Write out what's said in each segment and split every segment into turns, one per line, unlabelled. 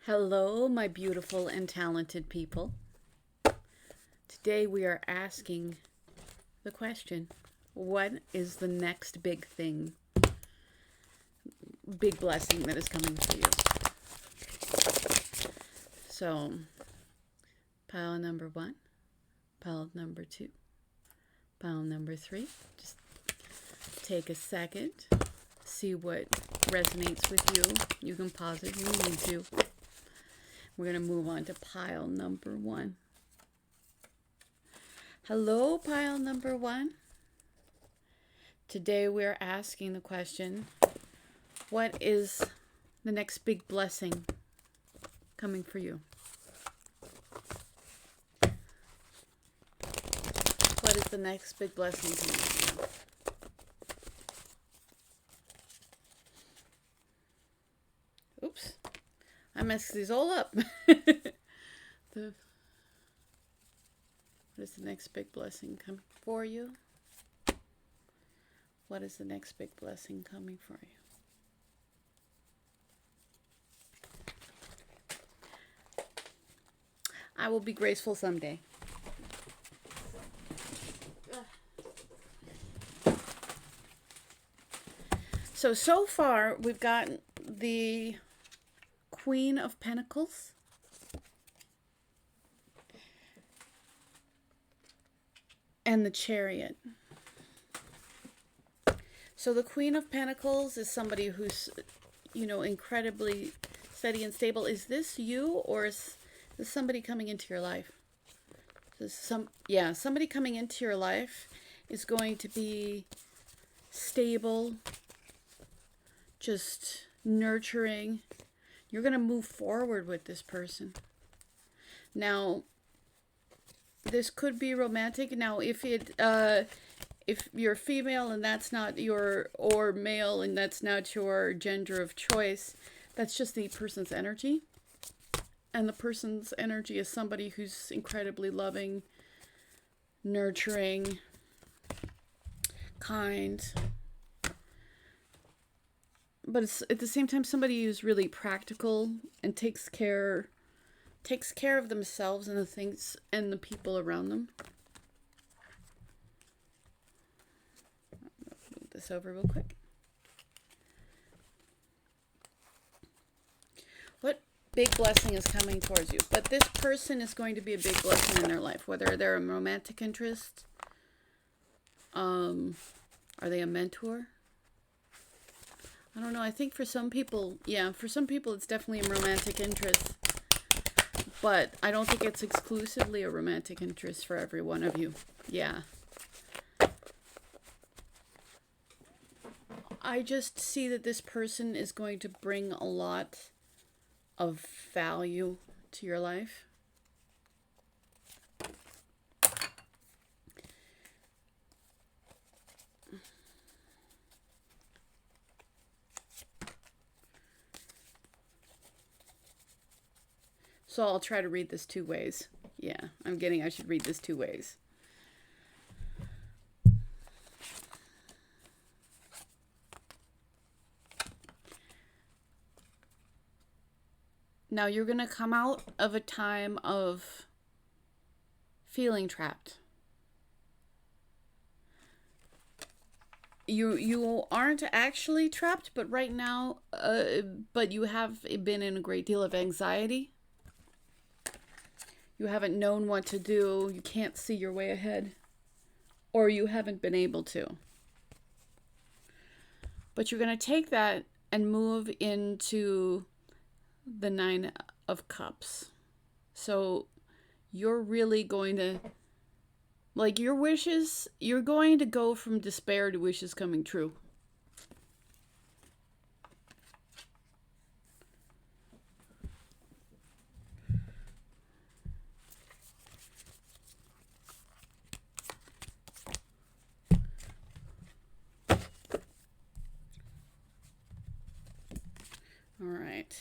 Hello, my beautiful and talented people. Today we are asking the question, what is the next big thing, big blessing that is coming for you? So, pile number 1, pile number 2, pile number 3. Just take a second, see what resonates with you. You can pause it if you need to. We're going to move on to pile number 1. Hello, pile number 1. Today we're asking the question, what is the next big blessing coming for you? What is the next big blessing coming for you? Oops. I messed these all up. What is the next big blessing coming for you? What is the next big blessing coming for you? I will be graceful someday. So far, we've got the Queen of Pentacles, and the Chariot. So the Queen of Pentacles is somebody who's, incredibly steady and stable. Is this you, or is this somebody coming into your life? Somebody coming into your life is going to be stable, just nurturing. You're going to move forward with this person. Now, this could be romantic. Now, if you're female and that's not or male and that's not your gender of choice, that's just the person's energy. And the person's energy is somebody who's incredibly loving, nurturing, kind. But it's at the same time somebody who's really practical and takes care of themselves and the things and the people around them. Move this over real quick. What big blessing is coming towards you? But this person is going to be a big blessing in their life, whether they're a romantic interest. Are they a mentor? I don't know. I think for some people, it's definitely a romantic interest. But I don't think it's exclusively a romantic interest for every one of you. Yeah. I just see that this person is going to bring a lot of value to your life. So I'll try to read this 2 ways. Yeah, I should read this 2 ways. Now you're going to come out of a time of feeling trapped. You aren't actually trapped, but right now, but you have been in a great deal of anxiety. You haven't known what to do. You can't see your way ahead. Or you haven't been able to. But you're going to take that and move into the 9 of Cups. So you're really going to, your wishes, you're going to go from despair to wishes coming true. All right.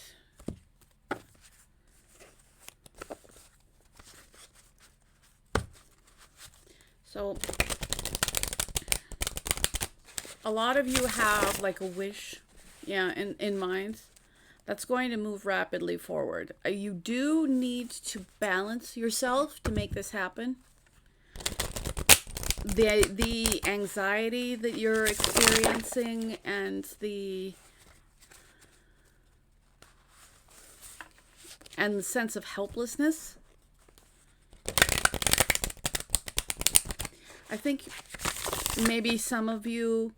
So a lot of you have like a wish, in mind That's going to move rapidly forward. You do need to balance yourself to make this happen. The anxiety that you're experiencing and the sense of helplessness. I think maybe some of you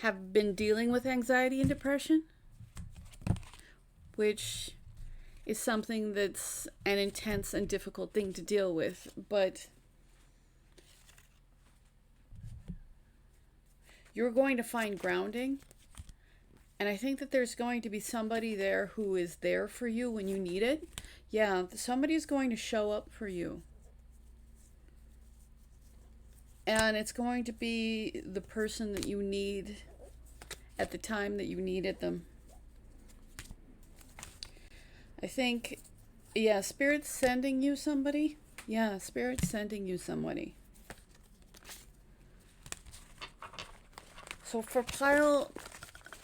have been dealing with anxiety and depression, which is something that's an intense and difficult thing to deal with, but you're going to find grounding. And I think that there's going to be somebody there who is there for you when you need it. Yeah, somebody's going to show up for you. And it's going to be the person that you need at the time that you needed them. I think, yeah, Spirit's sending you somebody. Yeah, Spirit's sending you somebody. So for pile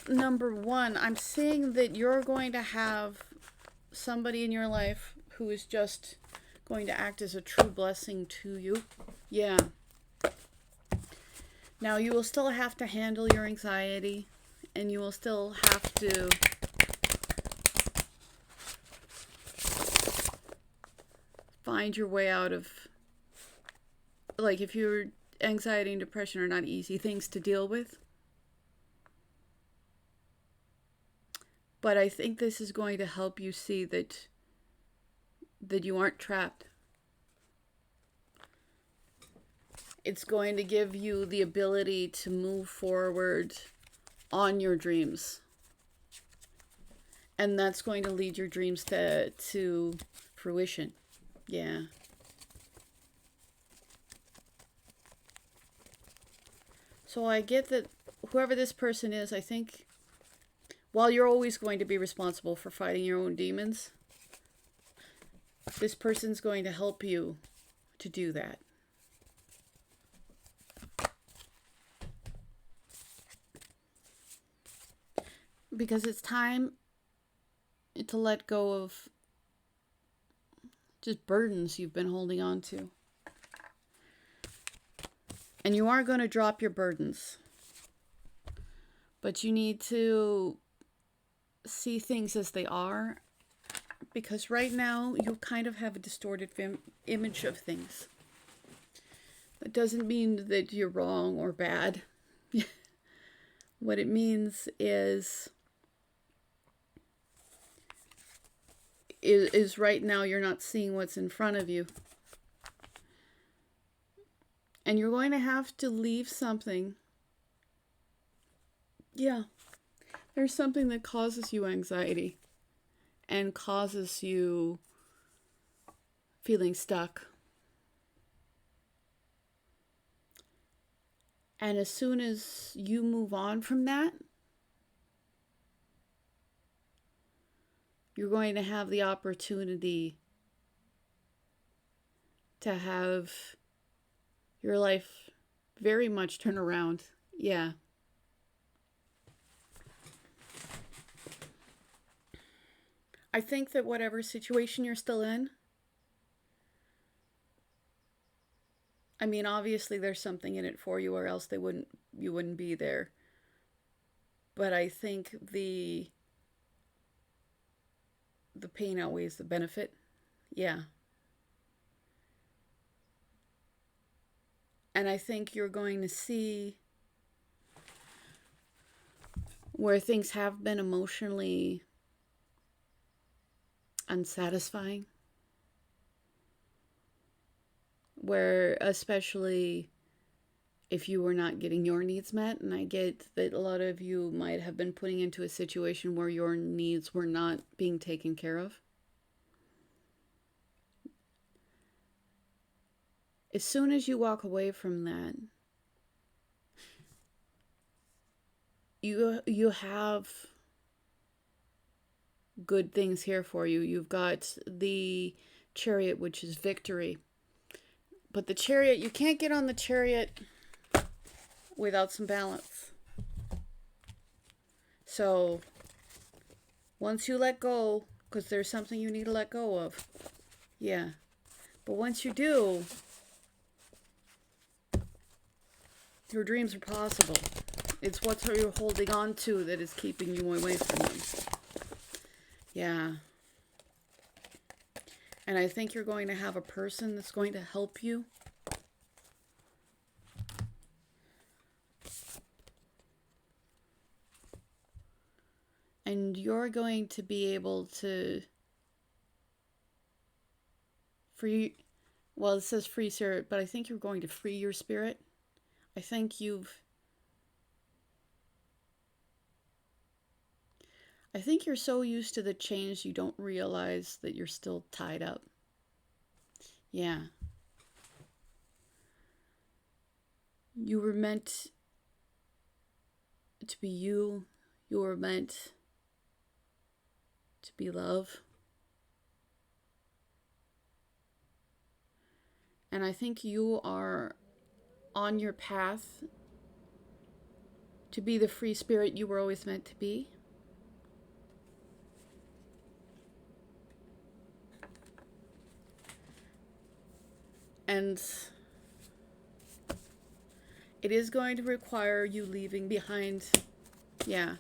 number 1, I'm seeing that you're going to have somebody in your life who is just going to act as a true blessing to you. Yeah. Now, you will still have to handle your anxiety, and you will still have to find your way out of, like, if your anxiety and depression are not easy things to deal with. But I think this is going to help you see that you aren't trapped. It's going to give you the ability to move forward on your dreams. And that's going to lead your dreams to fruition. Yeah. So I get that whoever this person is, I think, while you're always going to be responsible for fighting your own demons, this person's going to help you to do that. Because it's time to let go of just burdens you've been holding on to. And you are going to drop your burdens. But you need to see things as they are, because right now you kind of have a distorted image of things. That doesn't mean that you're wrong or bad. What it means is right now you're not seeing what's in front of you. And you're going to have to leave something. Yeah. There's something that causes you anxiety and causes you feeling stuck. And as soon as you move on from that, you're going to have the opportunity to have your life very much turn around. Yeah. I think that whatever situation you're still in, I mean, obviously there's something in it for you, or else you wouldn't be there. But I think the pain outweighs the benefit. Yeah. And I think you're going to see where things have been emotionally unsatisfying, where especially if you were not getting your needs met, and I get that a lot of you might have been putting into a situation where your needs were not being taken care of. As soon as you walk away from that, you have good things here for you. You've got the Chariot, which is victory. But the Chariot, you can't get on the Chariot without some balance. So Once you let go, because there's something you need to let go of. Yeah. But once you do, your dreams are possible. It's what you're holding on to that is keeping you away from them. Yeah. And I think you're going to have a person that's going to help you. And you're going to be able to free, well, it says free spirit, but I think you're going to free your spirit. I think you're so used to the change you don't realize that you're still tied up. Yeah. You were meant to be you. You were meant to be love. And I think you are on your path to be the free spirit you were always meant to be. And it is going to require you leaving behind, yeah,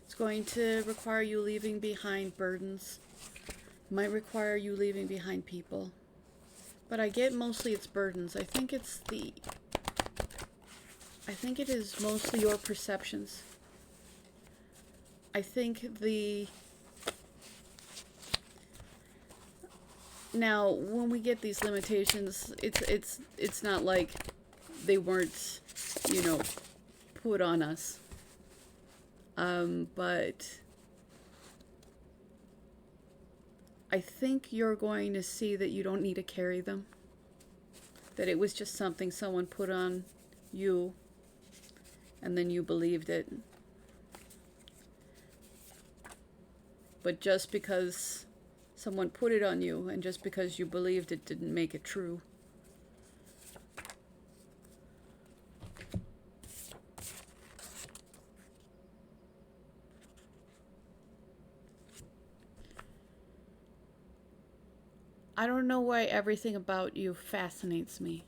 it's going to require you leaving behind burdens. It might require you leaving behind people. But I get mostly it's burdens. I think it is mostly your perceptions. I think now when we get these limitations, it's not like they weren't, put on us. But I think you're going to see that you don't need to carry them. That it was just something someone put on you, and then you believed it. But just because someone put it on you, and just because you believed it, didn't make it true. I don't know why everything about you fascinates me.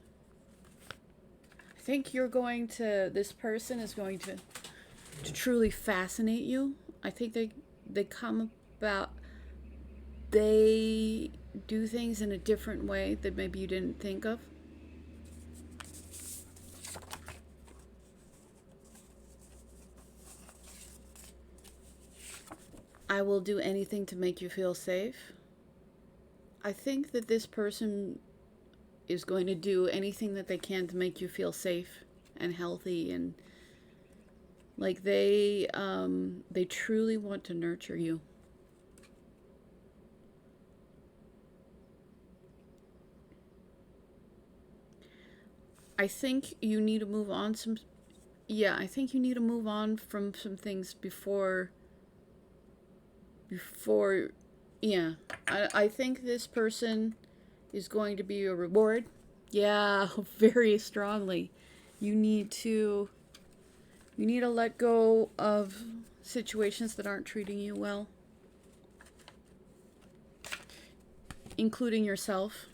I think this person is going to truly fascinate you. I think they do things in a different way that maybe you didn't think of. I will do anything to make you feel safe. I think that this person is going to do anything that they can to make you feel safe and healthy, and like they truly want to nurture you. I think you need to move on I think you need to move on from some things before yeah. I think this person is going to be a reward. Yeah, very strongly. You need to let go of situations that aren't treating you well, including yourself.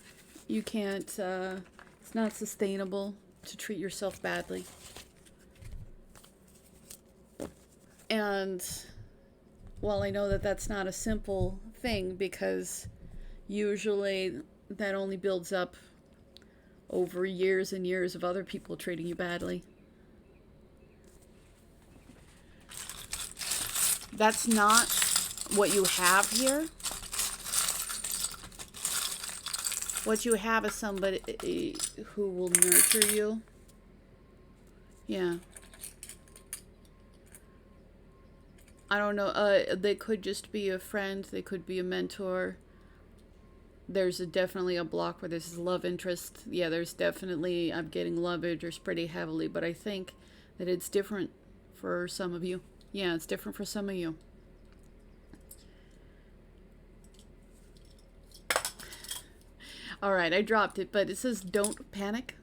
You can't, it's not sustainable to treat yourself badly. And well, I know that that's not a simple thing, because usually that only builds up over years and years of other people treating you badly. That's not what you have here. What you have is somebody who will nurture you. Yeah. I don't know. They could just be a friend. They could be a mentor. There's definitely a block where there's love interest. Yeah, there's definitely, I'm getting love interest pretty heavily, but I think that it's different for some of you. Yeah, it's different for some of you. All right, I dropped it, but it says don't panic.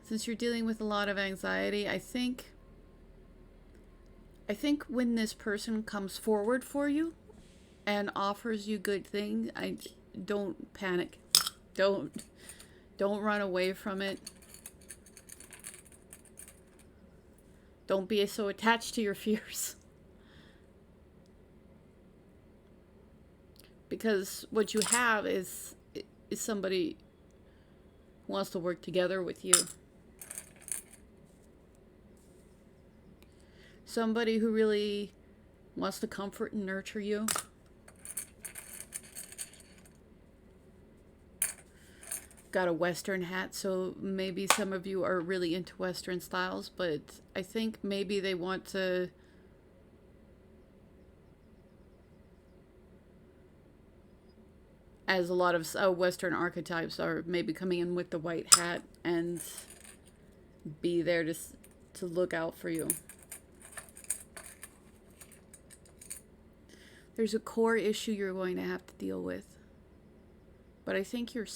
Since you're dealing with a lot of anxiety, I think I think when this person comes forward for you and offers you good things, don't panic. Don't run away from it. Don't be so attached to your fears. Because what you have is somebody who wants to work together with you. Somebody who really wants to comfort and nurture you. Got a Western hat, so maybe some of you are really into Western styles, but I think maybe they want to as a lot of Western archetypes are maybe coming in with the white hat and be there to look out for you. There's a core issue you're going to have to deal with. But I think you're...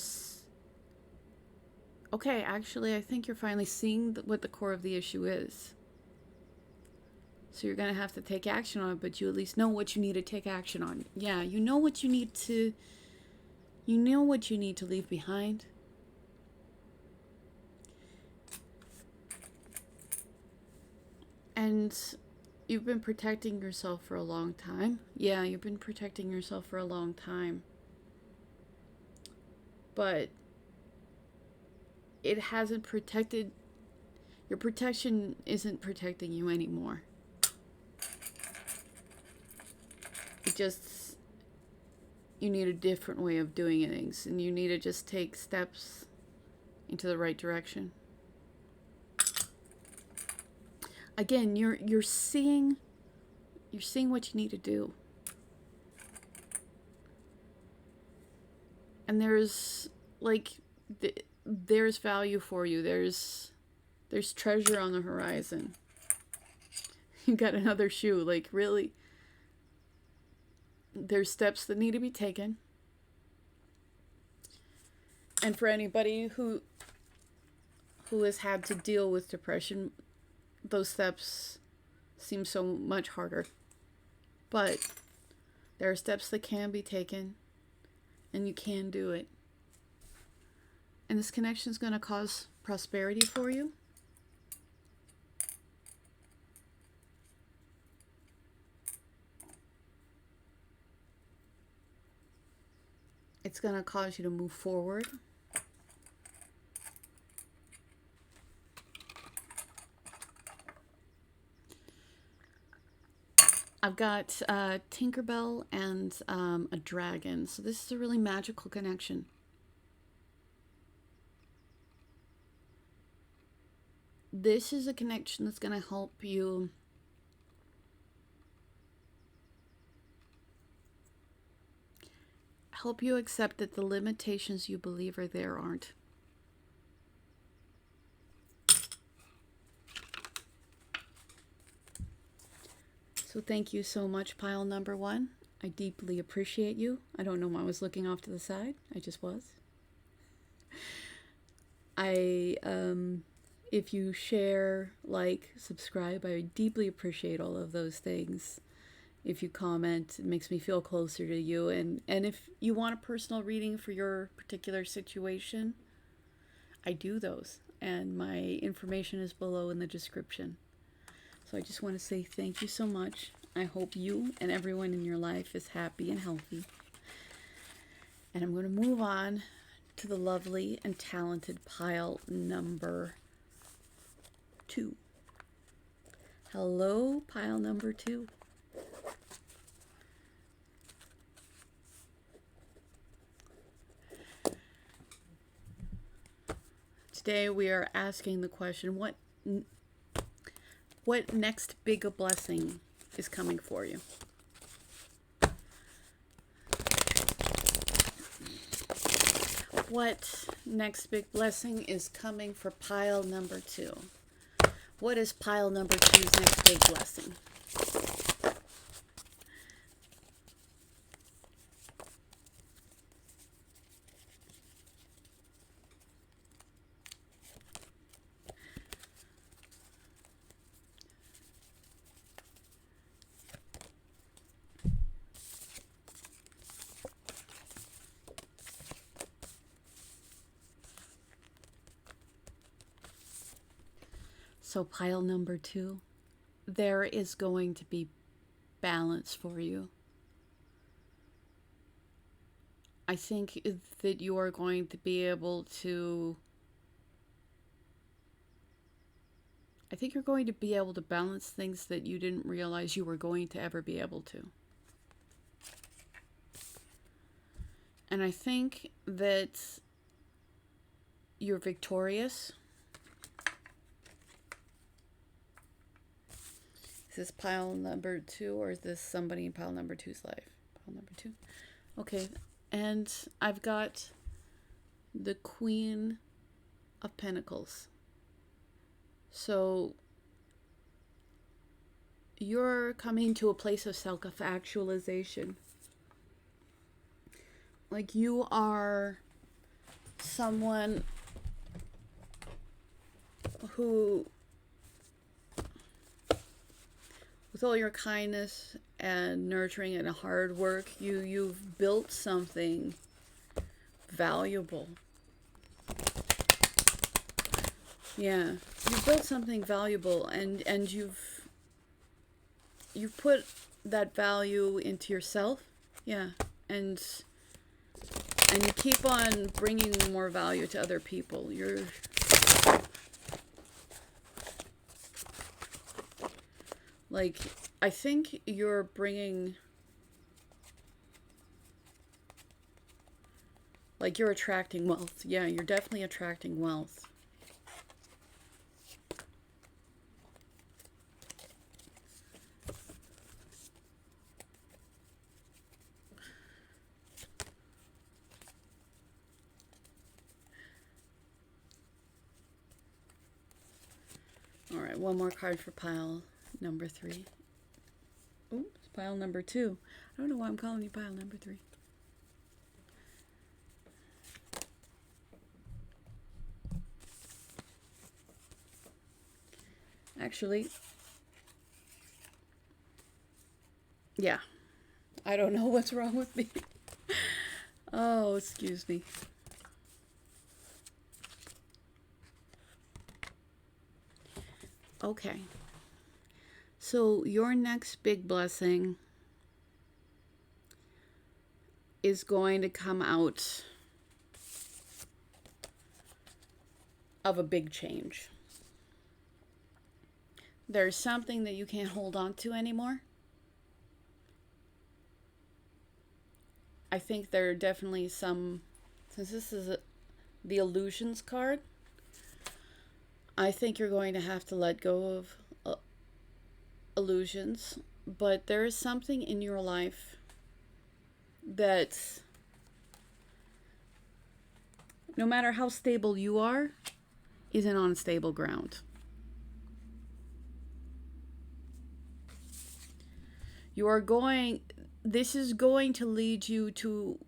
Okay, actually, I think you're finally seeing what the core of the issue is. So you're going to have to take action on it, but you at least know what you need to take action on. Yeah, you know what you need to... You know what you need to leave behind. And you've been protecting yourself for a long time. Yeah, you've been protecting yourself for a long time. But it hasn't protected... Your protection isn't protecting you anymore. It just... You need a different way of doing things, and you need to just take steps into the right direction. Again, you're seeing what you need to do. And there's there's value for you. There's treasure on the horizon. You got another shoe, like really. There's steps that need to be taken. And for anybody who has had to deal with depression, those steps seem so much harder. But there are steps that can be taken, and you can do it. And this connection is going to cause prosperity for you. It's going to cause you to move forward. I've got Tinkerbell and a dragon. So this is a really magical connection. This is a connection that's going to help you accept that the limitations you believe are there aren't. So thank you so much, pile number 1. I deeply appreciate you. I don't know why I was looking off to the side. I just was. If you share, like, subscribe, I deeply appreciate all of those things. If you comment, it makes me feel closer to you. And if you want a personal reading for your particular situation, I do those. And my information is below in the description. So I just want to say thank you so much. I hope you and everyone in your life is happy and healthy. And I'm going to move on to the lovely and talented pile number 2. Hello, pile number 2. Today we are asking the question, what next big blessing is coming for you? What next big blessing is coming for pile number 2? What is pile number 2's next big blessing? So pile number 2, there is going to be balance for you. I think that you are going to be able to... I think you're going to be able to balance things that you didn't realize you were going to ever be able to. And I think that you're victorious. Is this pile number 2 or is this somebody in pile number 2's life? Pile number 2. Okay. And I've got the Queen of Pentacles. So you're coming to a place of self-actualization. Like you are someone who, with all your kindness and nurturing and hard work, you've built something valuable. Yeah, you've built something valuable, and you've put that value into yourself. Yeah, and you keep on bringing more value to other people. You're like, I think you're bringing, like, you're attracting wealth. Yeah, you're definitely attracting wealth. All right, one more card for pile number 3. Oops, pile number 2. I don't know why I'm calling you pile number 3. Actually, yeah, I don't know what's wrong with me. Oh, excuse me. Okay. So your next big blessing is going to come out of a big change. There's something that you can't hold on to anymore. I think there are definitely some, since this is the illusions card, I think you're going to have to let go of illusions, but there is something in your life that, no matter how stable you are, isn't on stable ground. You are going, this is going to lead you to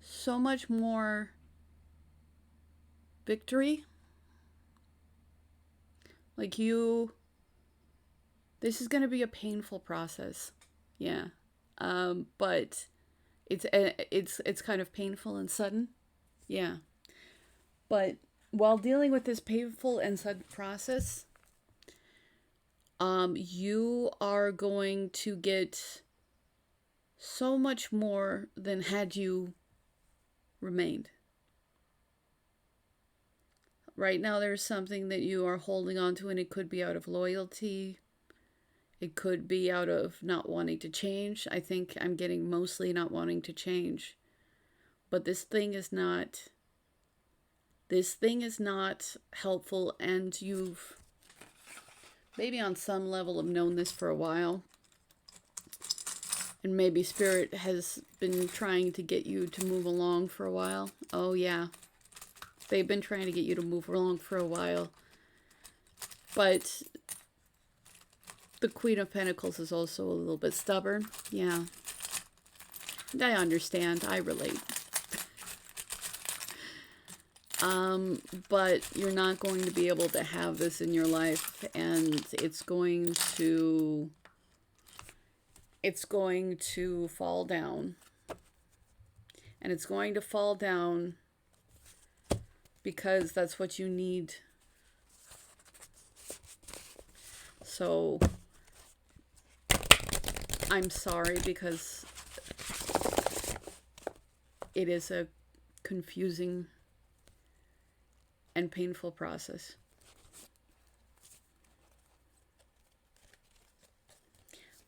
so much more victory. Like this is going to be a painful process. Yeah. But it's kind of painful and sudden. Yeah. But while dealing with this painful and sudden process, you are going to get so much more than had you remained. Right now there's something that you are holding on to, and it could be out of loyalty. It could be out of not wanting to change. I think I'm getting mostly not wanting to change. But this thing is not helpful, and you've maybe on some level have known this for a while. And maybe Spirit has been trying to get you to move along for a while. Oh yeah. They've been trying to get you to move along for a while. But the Queen of Pentacles is also a little bit stubborn. Yeah. And I understand. I relate. But you're not going to be able to have this in your life, and it's going to fall down. And it's going to fall down because that's what you need. So I'm sorry, because it is a confusing and painful process.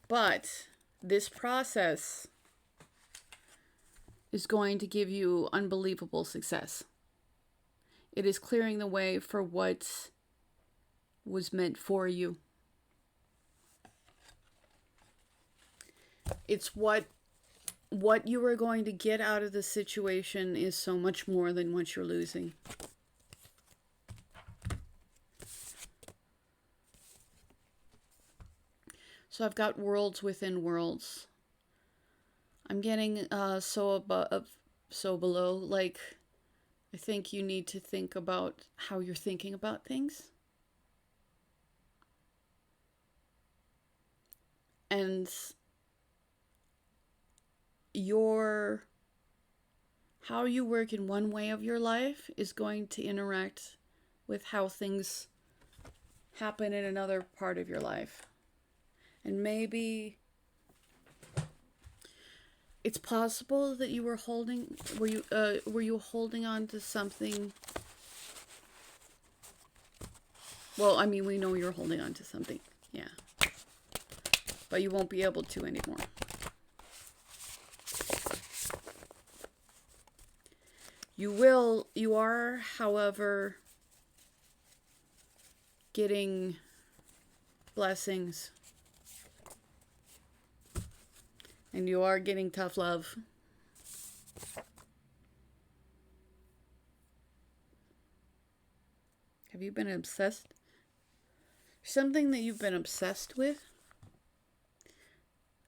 But this process is going to give you unbelievable success. It is clearing the way for what was meant for you. It's what you are going to get out of the situation is so much more than what you're losing. So I've got worlds within worlds. I'm getting so above, so below. Like, I think you need to think about how you're thinking about things. And how you work in one way of your life is going to interact with how things happen in another part of your life. And maybe it's possible that you were holding on to something. Well, I mean, we know you're holding on to something. Yeah. But you won't be able to anymore. You are, however, getting blessings. And you are getting tough love. Have you been obsessed? Something that you've been obsessed with?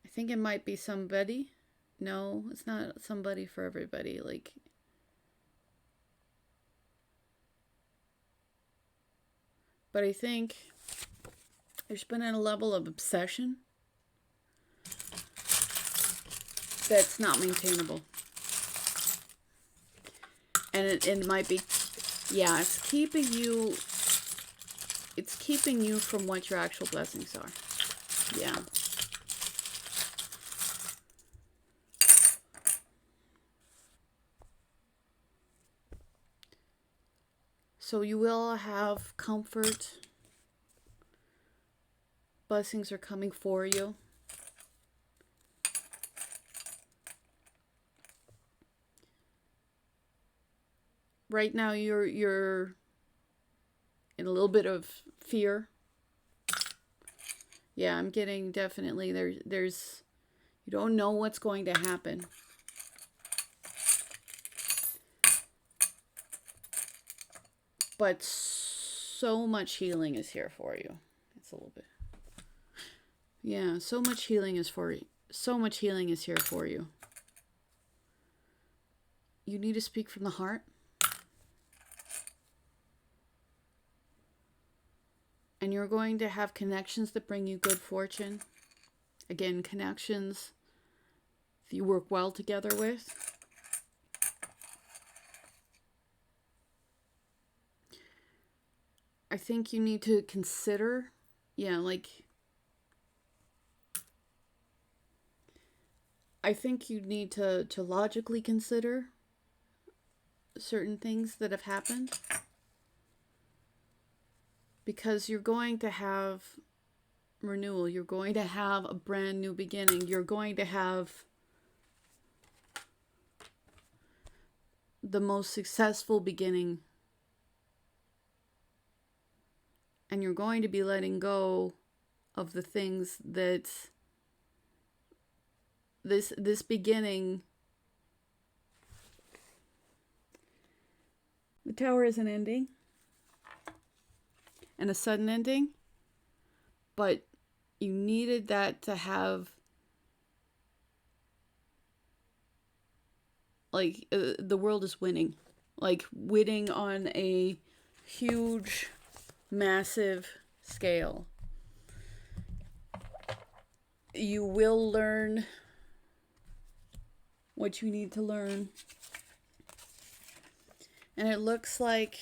I think it might be somebody. No, it's not somebody for everybody. Like, but I think there's been a level of obsession that's not maintainable. And it might be, yeah, it's keeping you from what your actual blessings are. Yeah. So you will have comfort. Blessings are coming for you. Right now you're in a little bit of fear. Yeah, I'm getting definitely there's you don't know what's going to happen. But so much healing is here for you. It's a little bit. Yeah, so much healing is for you. So much healing is here for you. You need to speak from the heart. And you're going to have connections that bring you good fortune. Again, connections that you work well together with. I think you need to consider, I think you need to logically consider certain things that have happened. Because you're going to have renewal. You're going to have a brand new beginning. You're going to have the most successful beginning. And you're going to be letting go of the things that this beginning. The Tower is an ending. And a sudden ending. But you needed that to have the world is winning. Like winning on a huge, massive scale. You will learn what you need to learn. And it looks like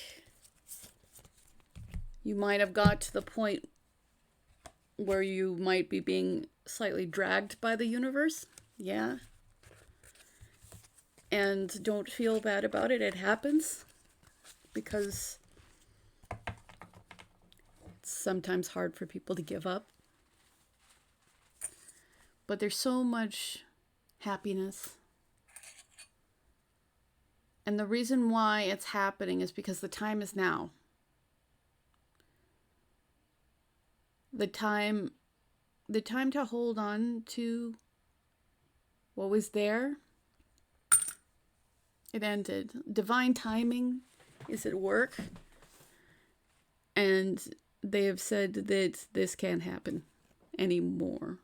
you might have got to the point where you might be being slightly dragged by the universe. Yeah. And don't feel bad about it. It happens. Because it's sometimes hard for people to give up. But there's so much happiness. And the reason why it's happening is because the time is now. The time to hold on to what was there, it ended. Divine timing is at work. And they have said that this can't happen anymore.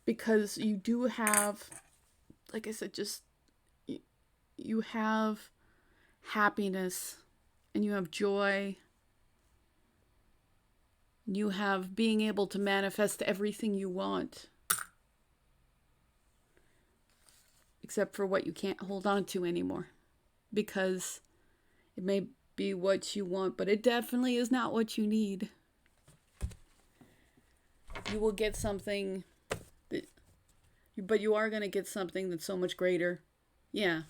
Because you do have, like I said, just you have happiness and you have joy. You have being able to manifest everything you want. Except for what you can't hold on to anymore. Because it may be what you want, but it definitely is not what you need. You will get something, but you are going to get something that's so much greater. Yeah.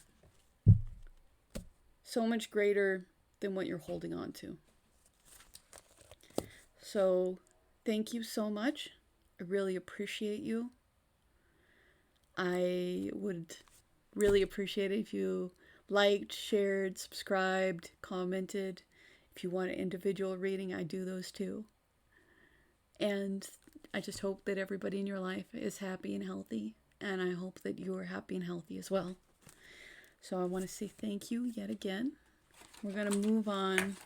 So much greater than what you're holding on to. So, thank you so much. I really appreciate you. I would really appreciate it if you liked, shared, subscribed, commented. If you want an individual reading, I do those too. And I just hope that everybody in your life is happy and healthy. And I hope that you are happy and healthy as well. So I want to say thank you yet again. We're going to move on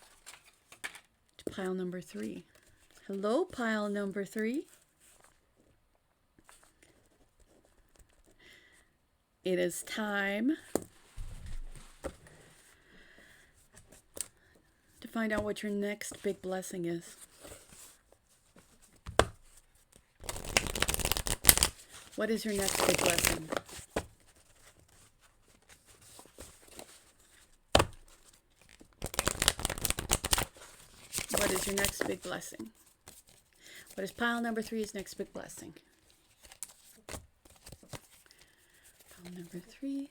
to pile number 3. Hello, pile number 3. It is time to find out what your next big blessing is. What is your next big blessing? What is your next big blessing? What is pile number 3's next big blessing? Pile number 3.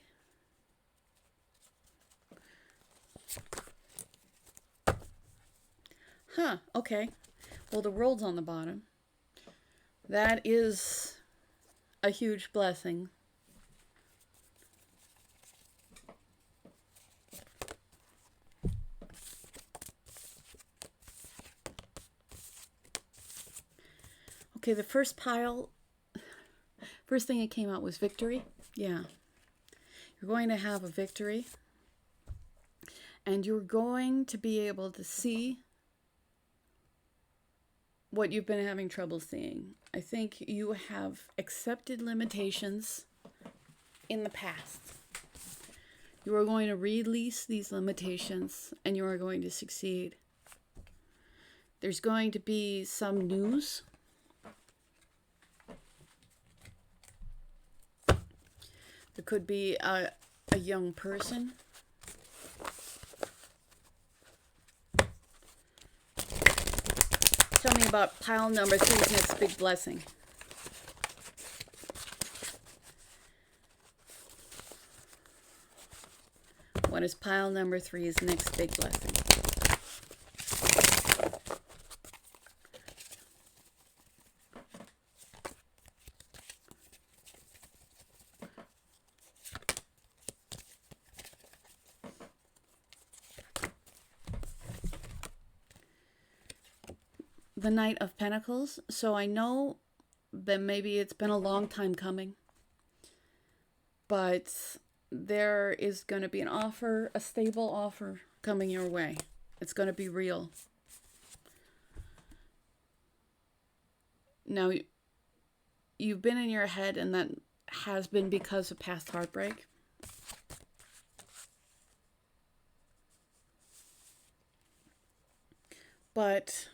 Huh, okay. Well, the world's on the bottom. That is a huge blessing. Okay, the first pile, first thing that came out was victory. Yeah. You're going to have a victory. And you're going to be able to see what you've been having trouble seeing. I think you have accepted limitations in the past. You are going to release these limitations and you are going to succeed. There's going to be some news. There could be a young person. Tell me about pile number 3's next big blessing. What is pile number 3's next big blessing? The Knight of Pentacles. So I know that maybe it's been a long time coming, but there is going to be an offer, a stable offer coming your way. It's going to be real. Now, you've been in your head, and that has been because of past heartbreak. But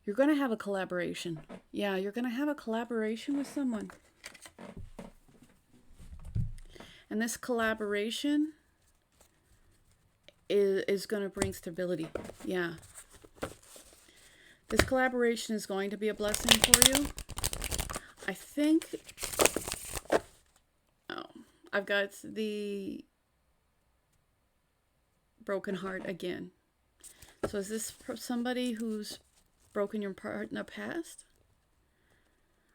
you're going to have a collaboration. Yeah, you're going to have a collaboration with someone. And this collaboration is going to bring stability. Yeah. This collaboration is going to be a blessing for you. I think... Oh, I've got the broken heart again. So is this somebody who's broken your heart in the past?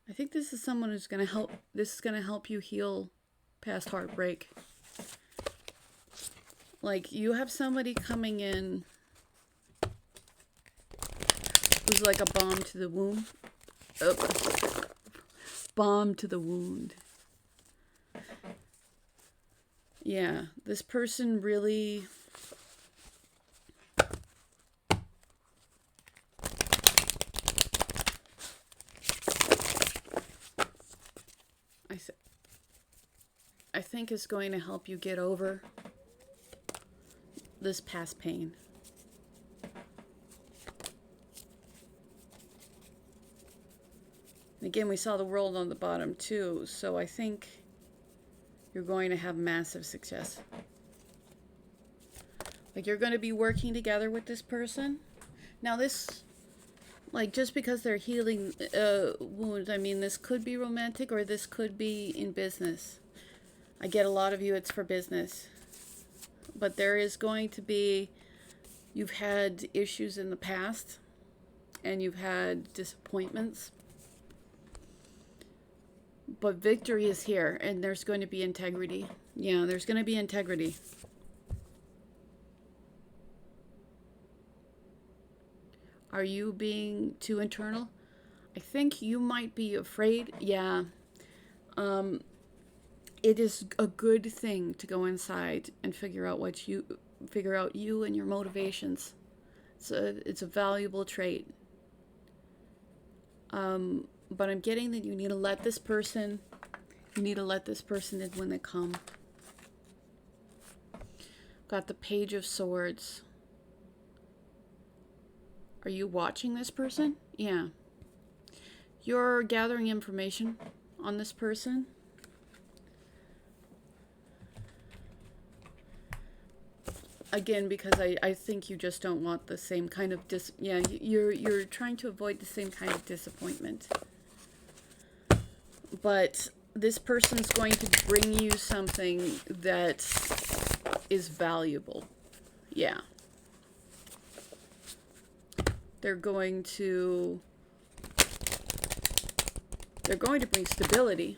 I think this is someone who's going to help. This is going to help you heal past heartbreak. Like, you have somebody coming in who's like a bomb to the wound. Oh. Bomb to the wound. Yeah, this person really... I think is going to help you get over this past pain. And again, we saw the world on the bottom too, so I think you're going to have massive success. Like, you're going to be working together with this person. Now this, like, just because they're healing wounds, I mean, this could be romantic or this could be in business. I get a lot of you, it's for business. But there is going to be, you've had issues in the past and you've had disappointments. But victory is here and there's going to be integrity. Yeah, there's going to be integrity. Are you being too internal? I think you might be afraid. Yeah. It is a good thing to go inside and figure out you and your motivations. It's a valuable trait. But I'm getting that you need to let this person in when they come. Got the Page of Swords. Are you watching this person? Yeah. You're gathering information on this person. Again, because I think you just don't want the same kind of you're trying to avoid the same kind of disappointment. But this person's going to bring you something that is valuable. Yeah. They're going to bring stability.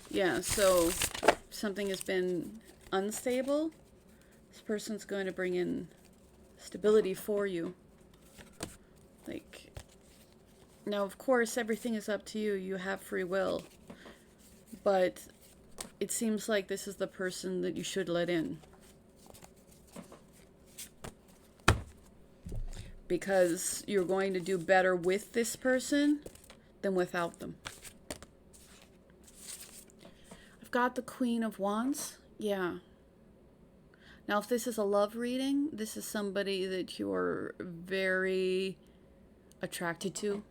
Yeah, so if something has been unstable, this person's going to bring in stability for you. Like, now, of course, everything is up to you. You have free will. But it seems like this is the person that you should let in. Because you're going to do better with this person than without them. I've got the Queen of Wands. Yeah. Now, if this is a love reading, this is somebody that you're very attracted to.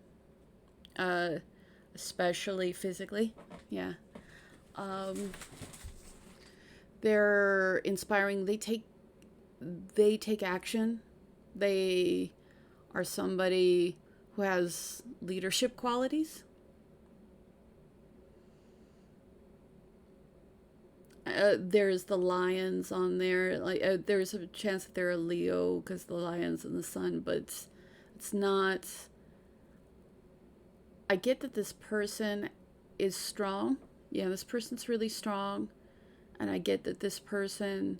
Especially physically. Yeah. They're inspiring. They take action. They are somebody who has leadership qualities. There's the lions on there. Like, there's a chance that they're a Leo because the lions and the sun, but it's not. I get that this person is strong. Yeah, this person's really strong. And I get that this person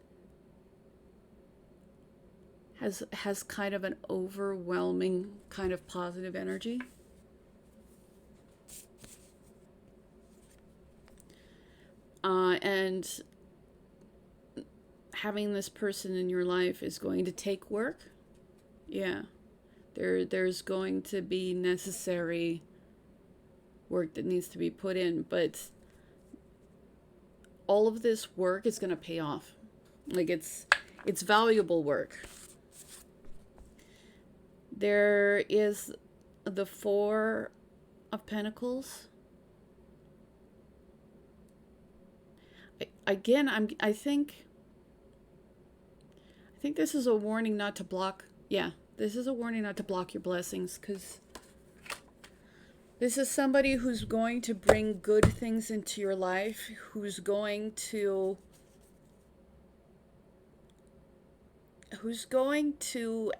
has kind of an overwhelming kind of positive energy. And having this person in your life is going to take work. Yeah. There's going to be necessary work that needs to be put in, but all of this work is going to pay off. Like, it's valuable work. There is the Four of Pentacles. again, I think this is a warning not to block. Yeah, this is a warning not to block your blessings, because this is somebody who's going to bring good things into your life, who's going to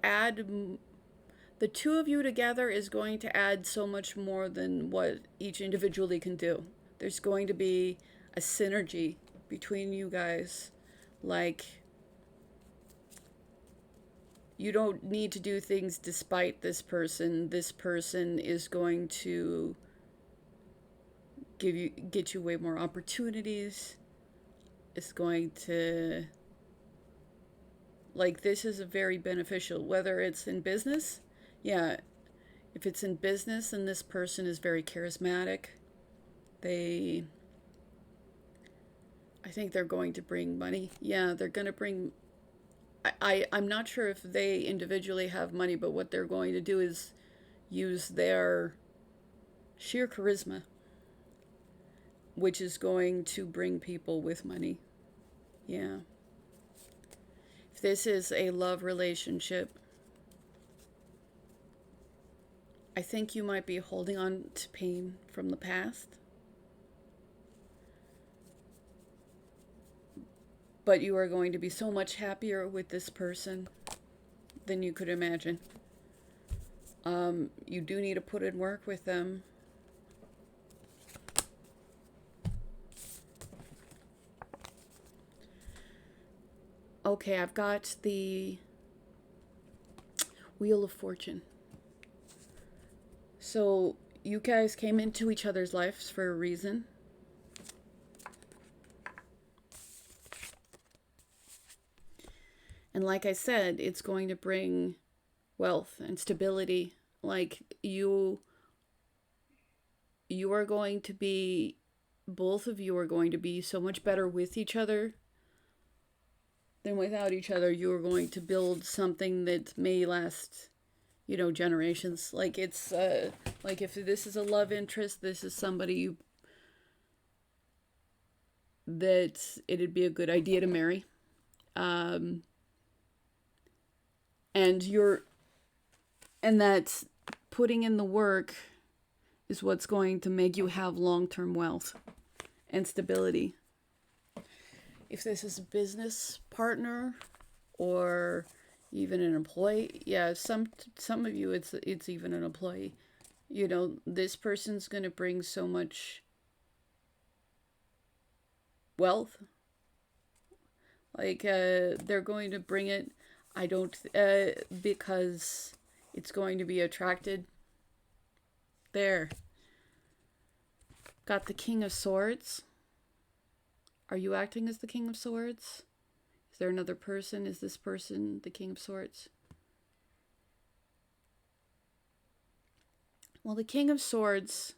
add, the two of you together is going to add so much more than what each individually can do. There's going to be a synergy between you guys. Like, you don't need to do things despite this person. This person is going to get you way more opportunities. It's going to, like, this is a very beneficial, whether it's in business. Yeah, if it's in business and this person is very charismatic, I think they're going to bring money. Yeah, they're going to bring, I'm not sure if they individually have money, but what they're going to do is use their sheer charisma, which is going to bring people with money. Yeah. If this is a love relationship, I think you might be holding on to pain from the past. But you are going to be so much happier with this person than you could imagine. You do need to put in work with them. Okay, I've got the Wheel of Fortune. So you guys came into each other's lives for a reason. And like I said, it's going to bring wealth and stability. Like, you are going to be, both of you are going to be so much better with each other than without each other. You are going to build something that may last, generations. Like, it's, like, if this is a love interest, this is somebody that it'd be a good idea to marry. And that's putting in the work is what's going to make you have long-term wealth and stability. If this is a business partner or even an employee, yeah, some of you it's even an employee. This person's going to bring so much wealth. Like, they're going to bring it, because it's going to be attracted. There. Got the King of Swords. Are you acting as the King of Swords? Is there another person? Is this person the King of Swords? Well, the King of Swords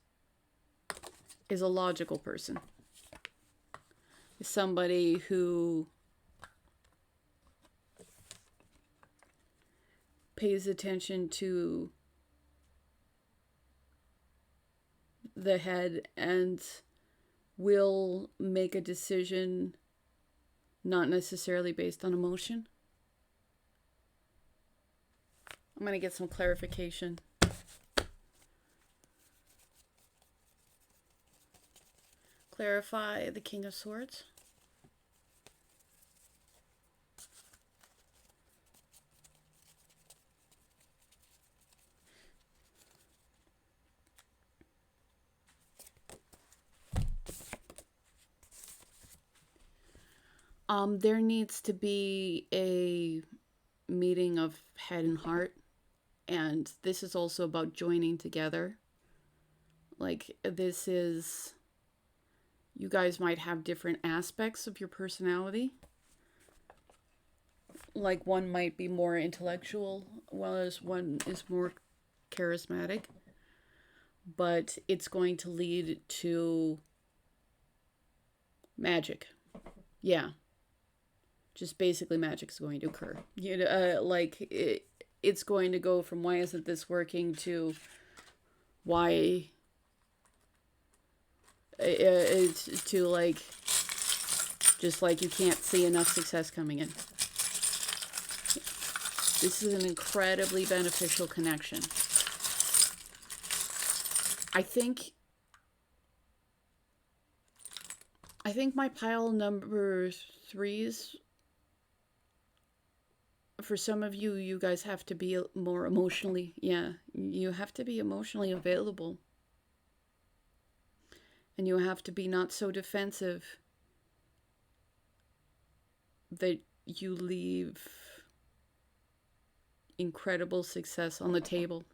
is a logical person. Is somebody who pays attention to the head and will make a decision not necessarily based on emotion. I'm going to get some clarification. Clarify the King of Swords. There needs to be a meeting of head and heart, and this is also about joining together. Like, this is, you guys might have different aspects of your personality. Like, one might be more intellectual, whereas one is more charismatic. But it's going to lead to magic. Yeah. Just basically magic is going to occur. It's going to go from why isn't this working to why it's to, like, Just like you can't see enough success coming in. This is an incredibly beneficial connection. I think my pile number 3s, for some of you, you guys have to be more emotionally, you have to be emotionally available. And you have to be not so defensive that you leave incredible success on the table.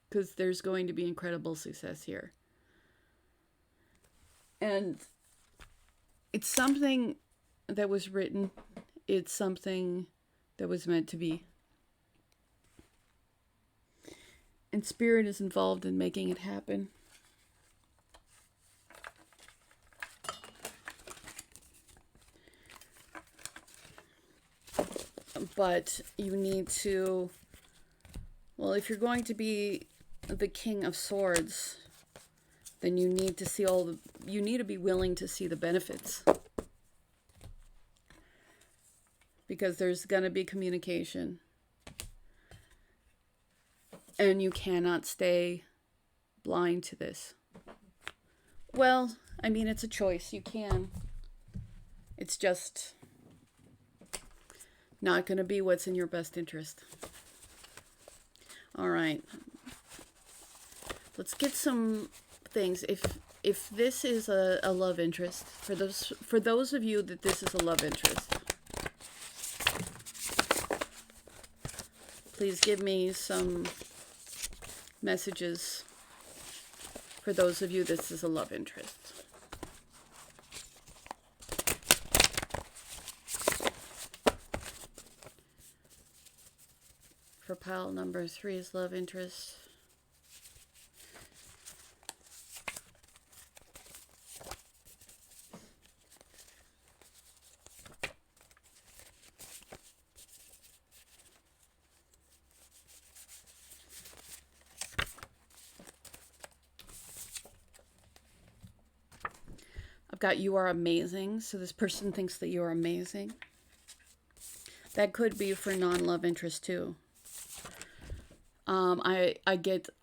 Because there's going to be incredible success here. And it's something that was written. It's something that was meant to be. And Spirit is involved in making it happen. But you need to, well, if you're going to be the King of Swords, then you need to see you need to be willing to see the benefits. Because there's going to be communication. And you cannot stay blind to this. Well, I mean, it's a choice. You can. It's just not going to be what's in your best interest. All right. Let's get some things. If this is a love interest, for those of you that this is a love interest, please give me some messages. For those of you this is a love interest. For pile number 3 is love interest. I've got you are amazing. So this person thinks that you are amazing. That could be for non-love interest too.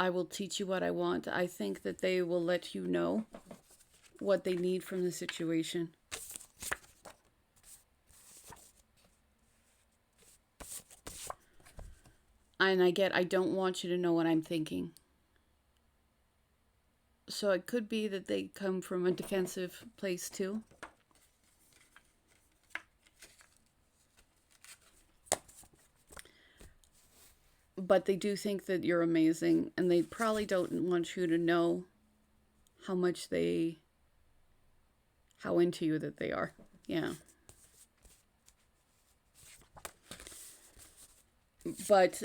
I will teach you what I want. I think that they will let you know what they need from the situation. And I don't want you to know what I'm thinking. So it could be that they come from a defensive place too. But they do think that you're amazing, and they probably don't want you to know how into you that they are. Yeah. But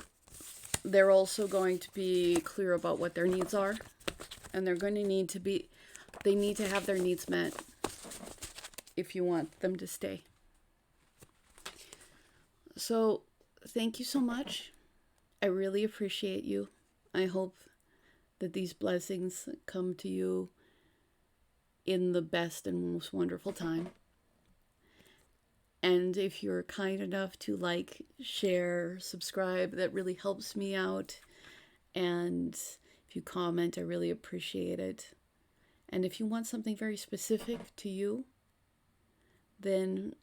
they're also going to be clear about what their needs are, and they're going to they need to have their needs met if you want them to stay. So, thank you so much. I really appreciate you. I hope that these blessings come to you in the best and most wonderful time. And if you're kind enough to like, share, subscribe, that really helps me out. And if you comment, I really appreciate it. And if you want something very specific to you, then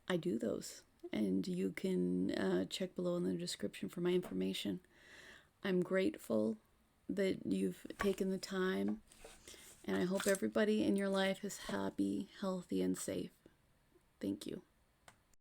I do those. And you can check below in the description for my information. I'm grateful that you've taken the time. And I hope everybody in your life is happy, healthy, and safe. Thank you.